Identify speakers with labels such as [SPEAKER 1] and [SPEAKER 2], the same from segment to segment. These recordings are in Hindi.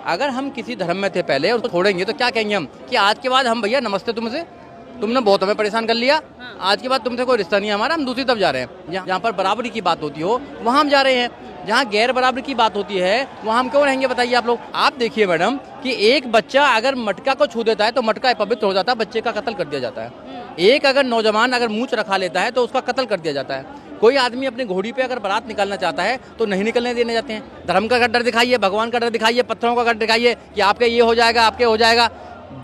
[SPEAKER 1] अगर हम किसी धर्म में थे पहले और उसको छोड़ेंगे तो क्या कहेंगे हम कि आज के बाद हम भैया नमस्ते तुमसे, तुमने बहुत हमें परेशान कर लिया, आज के बाद तुमसे कोई रिश्ता नहीं है हमारा, हम दूसरी तरफ जा रहे हैं। जहाँ पर बराबरी की बात होती हो वहाँ हम जा रहे हैं, जहाँ गैर बराबरी की बात होती है वहाँ हम क्यों रहेंगे बताइए आप लोग। आप देखिए मैडम कि एक बच्चा अगर मटका को छू देता है तो मटका अपवित्र हो जाता है, बच्चे का कत्ल कर दिया जाता है। एक अगर नौजवान अगर मूंछ रखा लेता है तो उसका कत्ल कर दिया जाता है। कोई आदमी अपनी घोड़ी पे अगर बारात निकालना चाहता है तो नहीं निकलने देने जाते हैं। धर्म का डर दिखाइए, भगवान का डर दिखाइए, पत्थरों का डर दिखाइए कि आपके ये हो जाएगा, आपके हो जाएगा।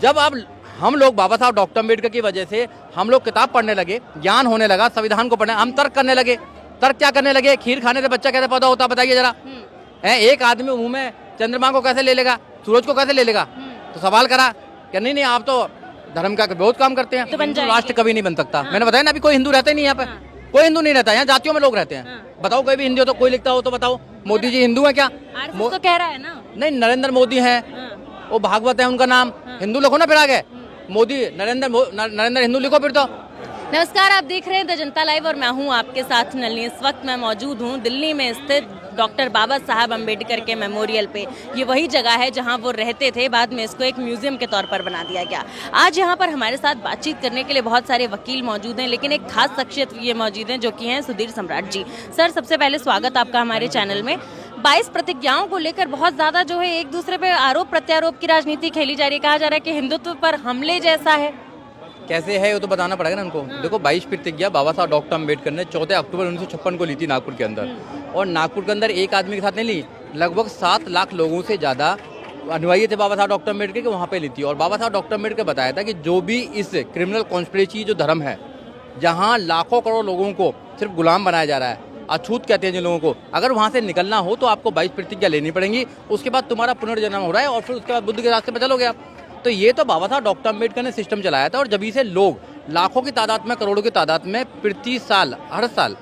[SPEAKER 1] जब आप हम लोग बाबा साहब डॉक्टर अम्बेडकर की वजह से हम लोग किताब पढ़ने लगे, ज्ञान होने लगा, संविधान को पढ़ने, हम तर्क करने लगे। तर्क क्या करने लगे? खीर खाने से बच्चा कैसे पैदा होता बताइए जरा। एक आदमी मुंह में चंद्रमा को कैसे ले लेगा, सूरज को कैसे ले लेगा? तो सवाल करा कि नहीं आप तो धर्म का बहुत काम करते हैं, तो राष्ट्र कभी नहीं बन सकता। मैंने बताया ना, अभी कोई हिंदू रहते नहीं यहाँ पे, कोई हिंदू नहीं रहता, यहाँ जातियों में लोग रहते हैं। बताओ कोई भी हिंदी हो तो, कोई लिखता हो तो बताओ। मोदी जी हिंदू है क्या?
[SPEAKER 2] तो कह रहा है ना।
[SPEAKER 1] नहीं, नरेंद्र मोदी है, वो भागवत है उनका नाम, हिंदू लिखो ना फिर आगे। मोदी नरेंद्र हिंदू लिखो फिर तो।
[SPEAKER 2] नमस्कार, आप देख रहे हैं द जनता लाइव और मैं हूं आपके साथ नलिनी। इस वक्त मैं मौजूद हूं दिल्ली में स्थित डॉक्टर बाबा साहब अम्बेडकर के मेमोरियल पे। ये वही जगह है जहां वो रहते थे, बाद में इसको एक म्यूजियम के तौर पर बना दिया गया। आज यहां पर हमारे साथ बातचीत करने के लिए बहुत सारे वकील मौजूद हैं, लेकिन एक खास शख्सियत ये मौजूद हैं जो कि हैं सुधीर सम्राट जी। सर, सबसे पहले स्वागत आपका हमारे चैनल में। 22 प्रतिज्ञाओं को लेकर बहुत ज्यादा जो है एक दूसरे पे आरोप प्रत्यारोप की राजनीति खेली जा रही है। कहा जा रहा है कि हिंदुत्व पर हमले जैसा है।
[SPEAKER 1] कैसे है वो तो बताना पड़ेगा ना उनको। देखो, 22 प्रतिज्ञा बाबा साहब डॉक्टर अम्बेडकर ने 14 अक्टूबर 1956 को ली थी नागपुर के अंदर। और नागपुर के अंदर एक आदमी के साथ नहीं ली, लगभग 7 लाख लोगों से ज़्यादा अनुयायी थे बाबा साहब डॉक्टर अम्बेडकर के, वहाँ पे ली थी। और बाबा साहब डॉक्टर अम्बेडकर बताया था कि जो भी इस क्रिमिनल कॉन्स्पिरेसी जो धर्म है, जहाँ लाखों करोड़ लोगों को सिर्फ गुलाम बनाया जा रहा है, अछूत कहते हैं जिन लोगों को, अगर वहाँ से निकलना हो तो आपको 22 प्रतिज्ञा लेनी पड़ेंगी। उसके बाद तुम्हारा पुनर्जन्म हो रहा है और फिर उसके बाद बुद्ध के रास्ते पर चलोगे आप। तो ये तो बाबा साहब डॉक्टर अम्बेडकर ने सिस्टम चलाया था। और जब से लोग लाखों की तादाद में, करोड़ों की तादाद में प्रति साल, हर साल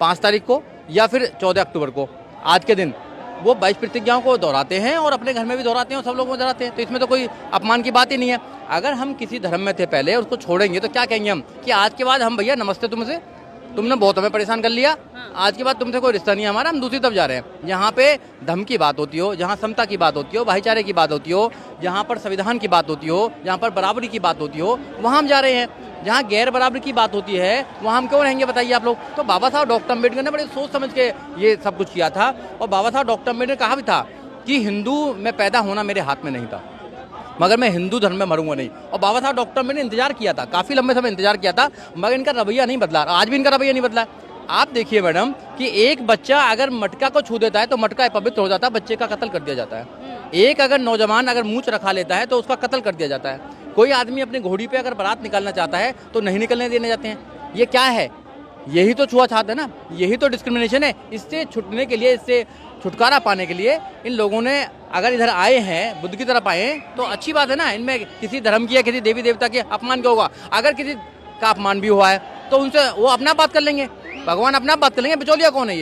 [SPEAKER 1] 5 तारीख को या फिर 14 अक्टूबर को, आज के दिन, वो 22 प्रतिज्ञाओं को दोहराते हैं और अपने घर में भी दोहराते हैं और सब लोग को दोहराते हैं। तो इसमें तो कोई अपमान की बात ही नहीं है। अगर हम किसी धर्म में थे पहले और उसको छोड़ेंगे तो क्या कहेंगे हम कि आज के बाद हम भैया नमस्ते तुमसे, तुमने बहुत हमें परेशान कर लिया, आज के बाद तुमसे कोई रिश्ता नहीं है हमारा, हम दूसरी तरफ जा रहे हैं। यहाँ पे धर्म की बात होती हो, जहाँ समता की बात होती हो, भाईचारे की बात होती हो, जहाँ पर संविधान की बात होती हो, जहाँ पर बराबरी की बात होती हो, वहाँ हम जा रहे हैं। जहाँ गैर बराबरी की बात होती है वहाँ हम क्यों रहेंगे बताइए आप लोग। तो बाबा साहब डॉक्टर अम्बेडकर ने बड़े सोच समझ के ये सब कुछ किया था। और बाबा साहब डॉक्टर अम्बेडकर कहा भी था कि हिंदू में पैदा होना मेरे हाथ में नहीं था, मगर मैं हिंदू धर्म में मरूंगा नहीं। और बाबा साहब डॉक्टर अम्बेडकर ने इंतजार किया था, काफ़ी लंबे समय इंतजार किया था, मगर इनका रवैया नहीं बदला, आज भी इनका रवैया नहीं बदला। आप देखिए मैडम कि एक बच्चा अगर मटका को छू देता है तो मटका अपवित्र हो जाता है, बच्चे का कत्ल कर दिया जाता है। एक अगर नौजवान अगर मूंछ रखा लेता है तो उसका कत्ल कर दिया जाता है। कोई आदमी अपनी घोड़ी पे अगर बारात निकालना चाहता है तो नहीं निकलने देने जाते हैं। ये क्या है? यही तो छुआछूत है ना, यही तो डिस्क्रिमिनेशन है। इससे छुटने के लिए, इससे छुटकारा पाने के लिए इन लोगों ने अगर इधर आए हैं, बुद्ध की तरफ आए हैं, तो अच्छी बात है ना। इनमें किसी धर्म की या किसी देवी देवता के अपमान क्या होगा? अगर किसी का अपमान भी हुआ है तो उनसे वो अपना बात कर लेंगे, भगवान अपना बात कर लेंगे। बिचौलिया कौन है?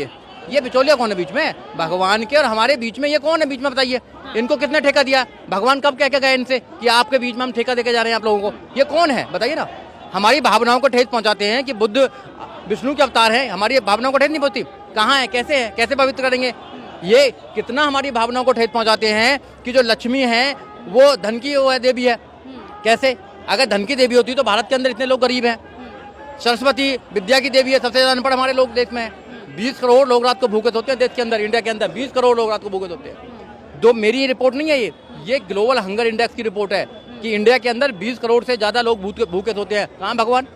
[SPEAKER 1] ये बिचौलिया कौन है बीच में? भगवान के और हमारे बीच में ये कौन है बीच में बताइए? इनको किसने ठेका दिया? भगवान कब कह के गए इनसे कि आपके बीच में हम ठेका देके जा रहे हैं आप लोगों को? ये कौन है बताइए ना। हमारी भावनाओं को ठेस पहुंचाते हैं कि बुद्ध विष्णु के अवतार हैं, हमारी भावनाओं को ठेस नहीं पहुंचती। कहाँ है, कैसे है, कैसे पवित्र करेंगे? ये कितना हमारी भावनाओं को ठेस पहुंचाते हैं कि जो लक्ष्मी है वो धन की वो है, देवी है। कैसे? अगर धन की देवी होती तो भारत के अंदर इतने लोग गरीब हैं। सरस्वती विद्या की देवी है, सबसे ज्यादा अनपढ़ हमारे लोग देश में है। 20 करोड़ लोग रात को भूखे सोते हैं देश के अंदर, इंडिया के अंदर 20 करोड़ लोग रात को भूखे सोते हैं। तो मेरी ये रिपोर्ट नहीं है, ये ग्लोबल हंगर इंडेक्स की रिपोर्ट है कि इंडिया के अंदर 20 करोड़ से ज्यादा लोग भूखे सोते हैं। कहाँ भगवान?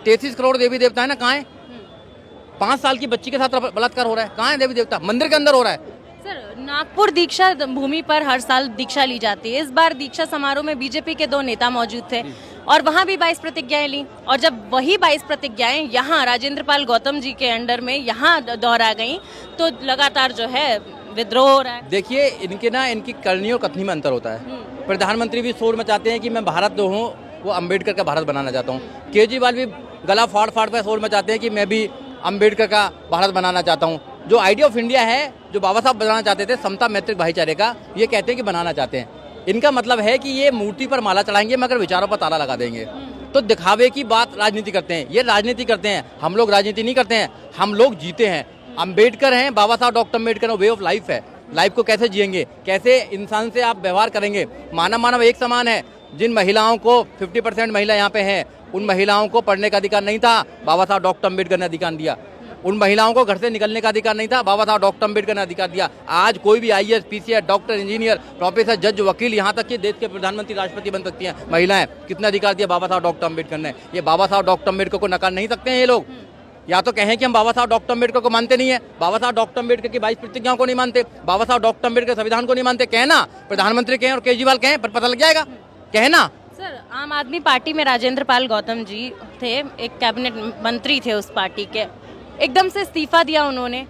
[SPEAKER 1] 33 करोड़ देवी देवता है ना, कहाँ है? 5 साल की बच्ची के साथ बलात्कार हो रहा है, कहाँ है देवी देवता? मंदिर के अंदर हो रहा है।
[SPEAKER 2] सर, नागपुर दीक्षा भूमि पर हर साल दीक्षा ली जाती है। इस बार दीक्षा समारोह में बीजेपी के 2 नेता मौजूद थे और वहाँ भी 22 प्रतिज्ञाएं ली। और जब वही 22 प्रतिज्ञाएं यहाँ राजेंद्र पाल गौतम जी के अंडर में यहाँ दोहरा गई तो लगातार जो है विद्रोह हो रहा है।
[SPEAKER 1] देखिए, इनकी करनी और कथनी में अंतर होता है। प्रधानमंत्री भी शोर मचाते हैं कि मैं भारत जो हूँ वो अम्बेडकर का भारत बनाना चाहता हूँ। केजरीवाल भी गला फाड़ फाड़ कर शोर मचाते हैं कि मैं भी अम्बेडकर का भारत बनाना चाहता हूँ। जो आइडिया ऑफ इंडिया है, जो बाबा साहब बनाना चाहते थे, समता मैत्रिक भाईचारे का, ये कहते हैं कि बनाना चाहते हैं। इनका मतलब है कि ये मूर्ति पर माला चढ़ाएंगे मगर विचारों पर ताला लगा देंगे। तो दिखावे की बात राजनीति करते हैं, ये राजनीति करते हैं। हम लोग राजनीति नहीं करते हैं, हम लोग जीते हैं। अम्बेडकर हैं, बाबा साहब doctor Ambedkar way of life है। लाइफ को कैसे जिएंगे, कैसे इंसान से आप व्यवहार करेंगे। मानव एक समान है। जिन महिलाओं को 50% महिला यहाँ पे हैं, उन महिलाओं को पढ़ने का अधिकार नहीं था, बाबा साहब डॉक्टर अम्बेडकर ने अधिकार दिया। उन महिलाओं को घर से निकलने का अधिकार नहीं था, बाबा साहब डॉक्टर अम्बेडकर ने अधिकार दिया। आज कोई भी IAS, PCS, doctor, engineer, professor, जज, वकील, यहाँ तक कि देश के प्रधानमंत्री, राष्ट्रपति बन सकती हैं महिलाएं। कितना अधिकार दिया बाबा साहब डॉक्टर अम्बेडकर ने। ये बाबा साहब डॉक्टर अम्बेडकर को नकार नहीं सकते हैं ये लोग। या तो कहें कि हम बाबा साहब डॉक्टर अम्बेडकर को मानते नहीं है, बाबा साहब डॉक्टर अम्बेडकर की 22 प्रतिज्ञाओं को नहीं मानते, बाबा साहब डॉक्टर अम्बेडकर संविधान को नहीं मानते। कहना प्रधानमंत्री कहें और केजरीवाल कहें, पर पता लग जाएगा। कहना
[SPEAKER 2] सर, आम आदमी पार्टी में राजेंद्र पाल गौतम जी थे, एक कैबिनेट मंत्री थे उस पार्टी के, एकदम से इस्तीफा दिया उन्होंने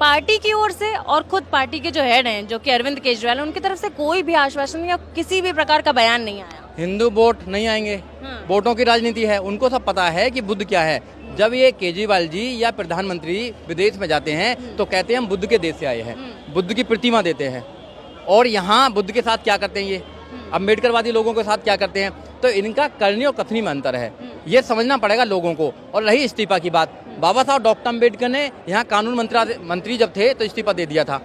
[SPEAKER 2] पार्टी की ओर से, और खुद पार्टी के जो हेड हैं जो कि अरविंद केजरीवाल, उनकी तरफ से कोई भी आश्वासन या किसी भी प्रकार का बयान नहीं आया।
[SPEAKER 1] हिंदू वोट नहीं आएंगे, वोटों की राजनीति है, उनको सब पता है कि बुद्ध क्या है। जब ये केजरीवाल जी या प्रधानमंत्री विदेश में जाते हैं तो कहते हैं हम बुद्ध के देश से आए हैं, बुद्ध की प्रतिमा देते हैं। और यहाँ बुद्ध के साथ क्या करते हैं, ये अम्बेडकरवादी लोगों के साथ क्या करते हैं। तो इनका करनी और कथनी में अंतर है, ये समझना पड़ेगा लोगों को। और रही इस्तीफा की बात, बाबा साहब डॉक्टर अम्बेडकर ने यहाँ कानून मंत्री जब थे तो इस्तीफा दे दिया था,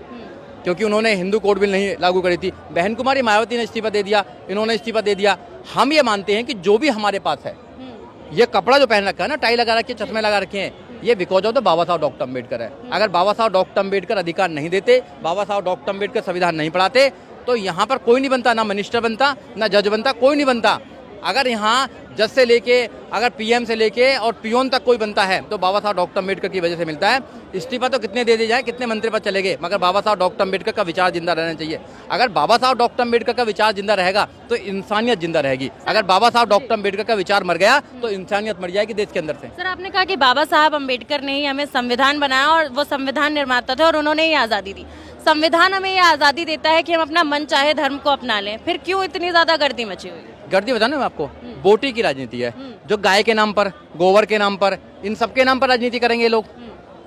[SPEAKER 1] क्योंकि उन्होंने हिंदू कोड बिल नहीं लागू करी थी। बहन कुमारी मायावती ने इस्तीफा दे दिया, इन्होंने इस्तीफा दे दिया। हम ये मानते हैं कि जो भी हमारे पास है, ये कपड़ा जो पहन रखा है ना, टाई लगा रखी है, चश्मे लगा रखे हैं, ये बिकॉज ऑफ द बाबा साहब डॉक्टर अम्बेडकर है। अगर बाबा साहब डॉक्टर अम्बेडकर अधिकार नहीं देते, बाबा साहब डॉक्टर अम्बेडकर संविधान नहीं पढ़ाते, तो यहाँ पर कोई नहीं बनता, ना मिनिस्टर बनता, ना जज बनता, कोई नहीं बनता। अगर यहाँ जज से लेके, अगर PM से लेके और पियोन तक कोई बनता है तो बाबा साहब डॉक्टर अम्बेडकर की वजह से मिलता है। इस्तीफा तो कितने दे दिए जाए, कितने मंत्री पद चले गए, मगर बाबा साहब डॉक्टर अम्बेडकर का विचार जिंदा रहना चाहिए। अगर बाबा साहब डॉक्टर अम्बेडकर का विचार जिंदा रहेगा तो इंसानियत जिंदा रहेगी। अगर बाबा साहब डॉक्टर अम्बेडकर का विचार मर गया तो इंसानियत मर जाएगी देश के अंदर से।
[SPEAKER 2] सर, आपने कहा कि बाबा साहब अम्बेडकर ने ही हमें संविधान बनाया और वो संविधान निर्माता थे और उन्होंने ही आज़ादी दी। संविधान हमें ये आज़ादी देता है कि हम अपना मन चाहे धर्म को अपना लें, फिर क्यों इतनी ज्यादा गर्दी मची हुई है?
[SPEAKER 1] गर्दी बताना मैं आपको, बोटी की राजनीति है, जो गाय के नाम पर, गोबर के नाम पर, इन सबके नाम पर राजनीति करेंगे लोग।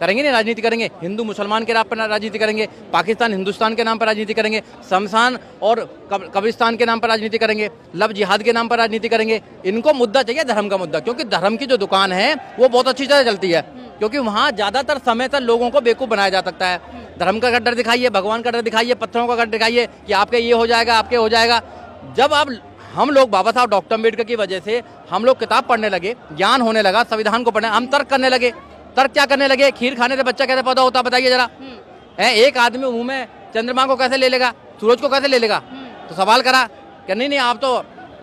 [SPEAKER 1] करेंगे नहीं, राजनीति करेंगे। हिंदू मुसलमान के नाम पर राजनीति करेंगे, पाकिस्तान हिंदुस्तान के नाम पर राजनीति करेंगे, शमशान और कब्रिस्तान के नाम पर राजनीति करेंगे, लव जिहाद के नाम पर राजनीति करेंगे। इनको मुद्दा चाहिए धर्म का मुद्दा, क्योंकि धर्म की जो दुकान है वो बहुत अच्छी तरह चलती है, क्योंकि वहाँ ज्यादातर समय तक लोगों को बेवकूफ बनाया जा सकता है। धर्म का डर दिखाइए, भगवान का डर दिखाइए, पत्थरों का डर दिखाइए कि आपके ये हो जाएगा, आपके हो जाएगा। जब हम लोग बाबा साहब डॉक्टर अम्बेडकर की वजह से हम लोग किताब पढ़ने लगे, ज्ञान होने लगा, संविधान को पढ़ने, हम तर्क करने लगे। तर्क क्या करने लगे? खीर खाने से बच्चा कैसे पैदा होता, बताइए जरा। एक आदमी मुंह में चंद्रमा को कैसे ले लेगा, सूरज को कैसे ले लेगा? तो सवाल करा कि नहीं आप तो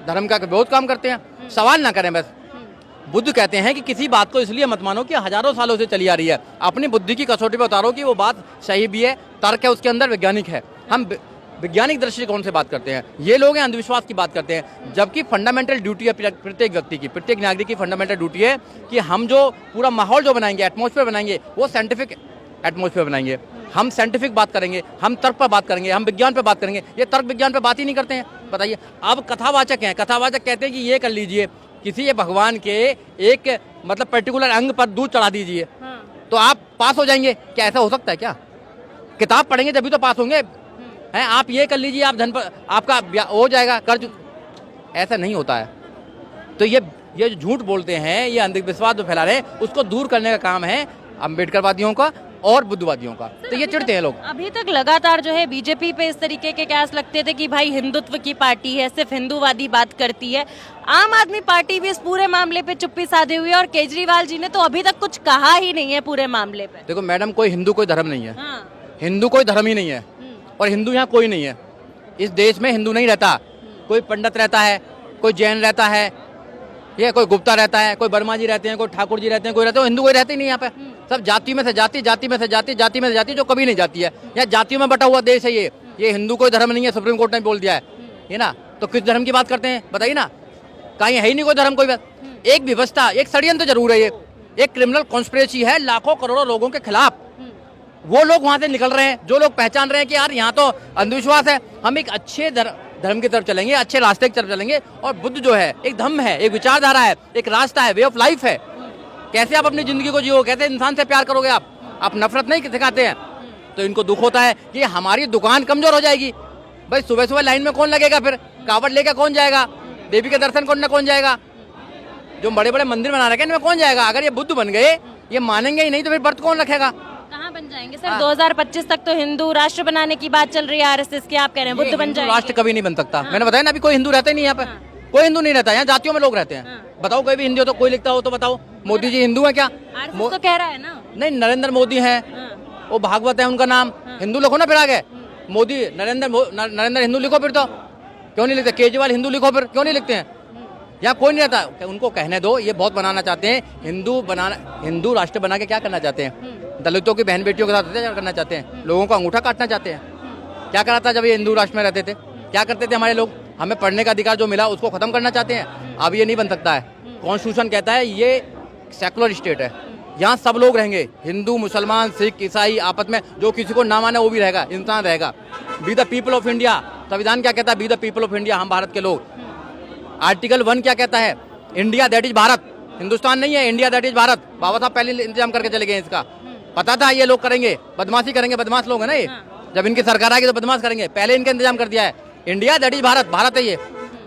[SPEAKER 1] धर्म का बहुत काम करते हैं। सवाल ना करें बस। बुद्ध कहते हैं कि किसी बात को इसलिए मत मानो कि हजारों सालों से चली आ रही है, अपनी बुद्धि की कसौटी पर उतारो कि वो बात सही भी है, तर्क है उसके अंदर, वैज्ञानिक है। हम वैज्ञानिक दृष्टिकोण से बात करते हैं, ये लोग हैं अंधविश्वास की बात करते हैं। जबकि फंडामेंटल ड्यूटी है प्रत्येक व्यक्ति की, प्रत्येक नागरिक की फंडामेंटल ड्यूटी है कि हम जो पूरा माहौल जो बनाएंगे, एटमॉस्फेयर बनाएंगे, वो साइंटिफिक एटमॉस्फेयर बनाएंगे। हम साइंटिफिक बात करेंगे, हम तर्क पर बात करेंगे, हम विज्ञान पर बात करेंगे। ये तर्क विज्ञान पर बात ही नहीं करते हैं, बताइए। अब कथावाचक हैं, कथावाचक कहते हैं कि ये कर लीजिए, किसी भगवान के एक मतलब पर्टिकुलर अंग पर दूध चढ़ा दीजिए तो आप पास हो जाएंगे। क्या ऐसा हो सकता है? क्या किताब पढ़ेंगे तभी तो पास होंगे हैं? आप ये कर लीजिए, आप धन पर आपका हो जाएगा कर्ज, ऐसा नहीं होता है। तो ये जो झूठ बोलते हैं, ये अंधविश्वास जो फैला रहे हैं, उसको दूर करने का काम है अम्बेडकरवादियों का और बुद्धवादियों का। तो ये चिढ़ते हैं लोग।
[SPEAKER 2] अभी तक लगातार जो है बीजेपी पे इस तरीके के कयास लगते थे कि भाई हिंदुत्व की पार्टी है, सिर्फ हिंदूवादी बात करती है। आम आदमी पार्टी भी इस पूरे मामले पे चुप्पी साधे हुई है और केजरीवाल जी ने तो अभी तक कुछ कहा ही नहीं है पूरे मामले पे।
[SPEAKER 1] देखो मैडम, कोई हिंदू कोई धर्म नहीं है। हिंदू कोई धर्म ही नहीं है और हिंदू यहाँ कोई नहीं है। इस देश में हिंदू नहीं रहता, कोई पंडित रहता है, कोई जैन रहता है, ये कोई गुप्ता रहता है, कोई वर्मा जी रहते हैं, कोई ठाकुर जी रहते हैं, कोई रहते हैं। हिंदू कोई रहते ही नहीं यहाँ पे। सब जाति में से जाति, जाति में से जाति, जाति में से जाति, जो कभी नहीं जाती है। यहाँ जातियों में बटा हुआ देश है ये हिंदू कोई धर्म नहीं है, सुप्रीम कोर्ट ने बोल दिया है, ये ना। तो किस धर्म की बात करते हैं बताइए ना? कहीं है ही नहीं कोई धर्म, कोई बात। एक व्यवस्था, एक षड्यंत्र जरूर है, ये एक क्रिमिनल कॉन्स्पिरेसी है लाखों करोड़ों लोगों के खिलाफ। वो लोग वहां से निकल रहे हैं जो लोग पहचान रहे हैं कि यार यहाँ तो अंधविश्वास है, हम एक अच्छे धर्म की तरफ चलेंगे, अच्छे रास्ते की तरफ चलेंगे। और बुद्ध जो है एक धम्म है, एक विचारधारा है, एक रास्ता है, वे ऑफ लाइफ है। कैसे आप अपनी जिंदगी को जियो, कैसे इंसान से प्यार करोगे आप नफरत नहीं सिखाते हैं। तो इनको दुख होता है कि हमारी दुकान कमजोर हो जाएगी। भाई सुबह सुबह लाइन में कौन लगेगा? फिर कावड़ लेकर कौन जाएगा? देवी के दर्शन करने कौन जाएगा? जो बड़े बड़े मंदिर बना रखे हैं इनमें कौन जाएगा? अगर ये बुद्ध बन गए, ये मानेंगे ही नहीं, तो फिर व्रत कौन रखेगा?
[SPEAKER 2] कहाँ बन जाएंगे सर? 2025 तक तो हिंदू राष्ट्र बनाने की बात चल रही है आरएसएस की, आप कह रहे हैं बुद्ध बन
[SPEAKER 1] हिंदू
[SPEAKER 2] जाएंगे।
[SPEAKER 1] राष्ट्र कभी नहीं बन सकता। मैंने बताया ना, अभी कोई हिंदू रहता ही नहीं यहाँ पे, कोई हिंदू नहीं रहता यहाँ, जातियों में लोग रहते हैं। बताओ कोई भी हिंदू हो तो, कोई लिखता हो तो बताओ। मोदी जी हिंदू है क्या?
[SPEAKER 2] आरएसएस तो कह रहा है ना।
[SPEAKER 1] नहीं, नरेंद्र मोदी है, वो भागवत है उनका नाम, हिंदू लिखो ना फिर आगे। मोदी नरेंद्र हिंदू लिखो फिर, तो क्यों नहीं लिखते? केजरीवाल हिंदू लिखो फिर, क्यों नहीं लिखते हैं? यहाँ कोई नहीं रहता, उनको कहने दो। ये बहुत बनाना चाहते हैं, हिंदू राष्ट्र बना के क्या करना चाहते हैं? दलितों की बहन बेटियों के साथ अत्याचार करना चाहते हैं, लोगों को अंगूठा काटना चाहते हैं। क्या करा था जब ये हिंदू राष्ट्र में रहते थे? क्या करते थे हमारे लोग? हमें पढ़ने का अधिकार जो मिला उसको खत्म करना चाहते हैं। अब ये नहीं बन सकता है। कॉन्स्टिट्यूशन कहता है ये सेकुलर स्टेट है, यहाँ सब लोग रहेंगे, हिंदू मुसलमान सिख ईसाई, आपस में जो किसी को ना माने वो भी रहेगा, इंसान रहेगा। Be the people of India, संविधान क्या कहता है? Be the people of India, हम भारत के लोग। आर्टिकल 1 क्या कहता है? India that is Bharat, Hindustan नहीं है, इंडिया दैट इज भारत। बाबा साहब पहले इंतजाम करके चले गए इसका, पता था ये लोग करेंगे, बदमाशी करेंगे, बदमाश लोग है ना ये। जब इनकी सरकार आएगी तो बदमाश करेंगे, पहले इनका इंतजाम कर दिया है। India that is Bharat, Bharat है ये,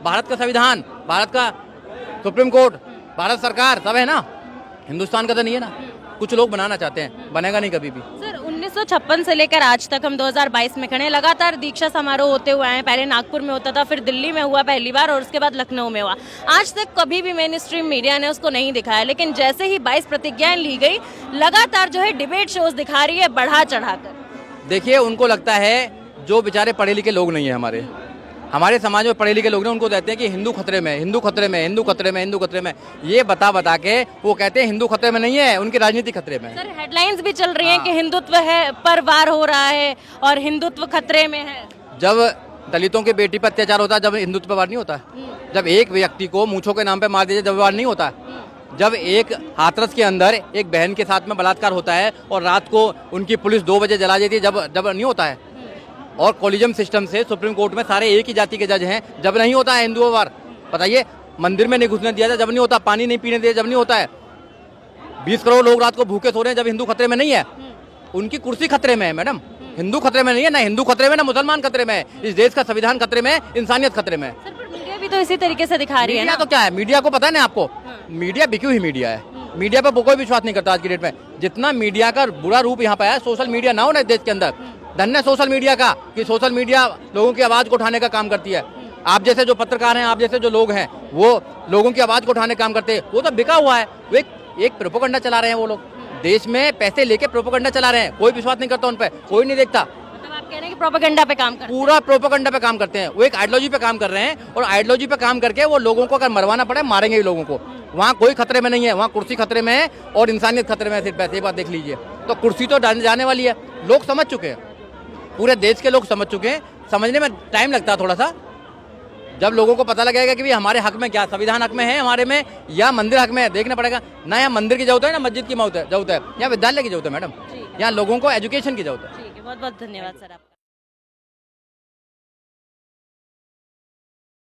[SPEAKER 1] भारत का संविधान, भारत का सुप्रीम कोर्ट, भारत सरकार सब है ना, हिंदुस्तान का तो नहीं है ना। कुछ लोग बनाना चाहते हैं, बनेगा नहीं कभी भी।
[SPEAKER 2] सर 1956 से लेकर आज तक हम 2022 में खड़े हैं, लगातार दीक्षा समारोह होते हुए आए हैं। पहले नागपुर में होता था, फिर दिल्ली में हुआ पहली बार, और उसके बाद लखनऊ में हुआ। आज तक कभी भी मेन स्ट्रीम मीडिया ने उसको नहीं दिखाया, लेकिन जैसे ही 22 प्रतिज्ञाएं ली गई, लगातार जो है डिबेट शोज दिखा रही है बढ़ा चढ़ाकर।
[SPEAKER 1] देखिए, उनको लगता है जो बेचारे पढ़े लिखे लोग नहीं है हमारे समाज में, पढ़े लिखे लोग ने उनको कहते हैं कि हिंदू खतरे में, हिंदू खतरे में, हिंदू खतरे में, हिंदू खतरे में। ये बता के वो कहते हैं हिंदू खतरे में नहीं है, उनकी राजनीति खतरे में है।
[SPEAKER 2] सर हेडलाइंस भी चल रही हैं कि हिंदुत्व है पर वार हो रहा है और हिंदुत्व खतरे में है।
[SPEAKER 1] जब दलितों की बेटी पर अत्याचार होता है, जब हिंदुत्व पर वार नहीं होता। जब एक व्यक्ति को मूंछों के नाम पे मार दिया, जब वार नहीं होता। जब एक हाथरस के अंदर एक बहन के साथ में बलात्कार होता है और रात को उनकी पुलिस 2 बजे जला देती है, जब नहीं होता है। और कॉलेजियम सिस्टम से सुप्रीम कोर्ट में सारे एक ही जाति के जज हैं, जब नहीं होता है हिंदुओं वार। बताइए, मंदिर में नहीं घुसने दिया था, जब नहीं होता। पानी नहीं पीने दिया, जब नहीं होता है। 20 करोड़ लोग रात को भूखे सो रहे हैं, जब हिंदू खतरे में नहीं है। उनकी कुर्सी खतरे में है मैडम, हिंदू खतरे में नहीं है। ना हिंदू खतरे में, ना मुसलमान खतरे में है। इस देश का संविधान खतरे में है, इंसानियत खतरे में है।
[SPEAKER 2] सर पर मीडिया भी तो इसी तरीके से दिखा रही है ना।
[SPEAKER 1] तो क्या है, मीडिया को पता है ना आपको, मीडिया बिकी हुई मीडिया है। मीडिया पे कोई विश्वास नहीं करता आज की डेट में। जितना मीडिया का बुरा रूप यहाँ पे है, सोशल मीडिया ना हो ना देश के अंदर, धन्य सोशल मीडिया का, कि सोशल मीडिया लोगों की आवाज को उठाने का काम करती है। आप जैसे जो पत्रकार हैं, आप जैसे जो लोग हैं, वो लोगों की आवाज को उठाने का काम करते हैं। वो तो बिका हुआ है, वो एक प्रोपेगेंडा चला रहे हैं। वो लोग देश में पैसे लेके प्रोपेगेंडा चला रहे हैं, कोई विश्वास नहीं करता उन पे, कोई नहीं देखता।
[SPEAKER 2] मतलब आप कह रहे हैं कि प्रोपेगेंडा पे काम करते हैं?
[SPEAKER 1] पूरा प्रोपेगेंडा पे काम करते हैं। वो एक आइडियोलॉजी पे काम कर रहे हैं, और आइडियोलॉजी पे काम करके वो लोगों को अगर मरवाना पड़े मारेंगे ही लोगों को। वहाँ कोई खतरे में नहीं है, वहाँ कुर्सी खतरे में है और इंसानियत खतरे में है। सिर्फ ऐसे बात देख लीजिए, तो कुर्सी तो जाने वाली है। लोग समझ चुके हैं, पूरे देश के लोग समझ चुके हैं। समझने में टाइम लगता है थोड़ा सा, जब लोगों को पता लगेगा कि भाई हमारे हक में क्या, संविधान हक में है हमारे में या मंदिर हक में है, देखना पड़ेगा ना। यहाँ मंदिर की जरूरत है ना मस्जिद की जरूरत है, यहाँ विद्यालय की जरूरत है मैडम। यहाँ लोगों को एजुकेशन की जरूरत है।
[SPEAKER 2] ठीक है, बहुत बहुत धन्यवाद सर आपका।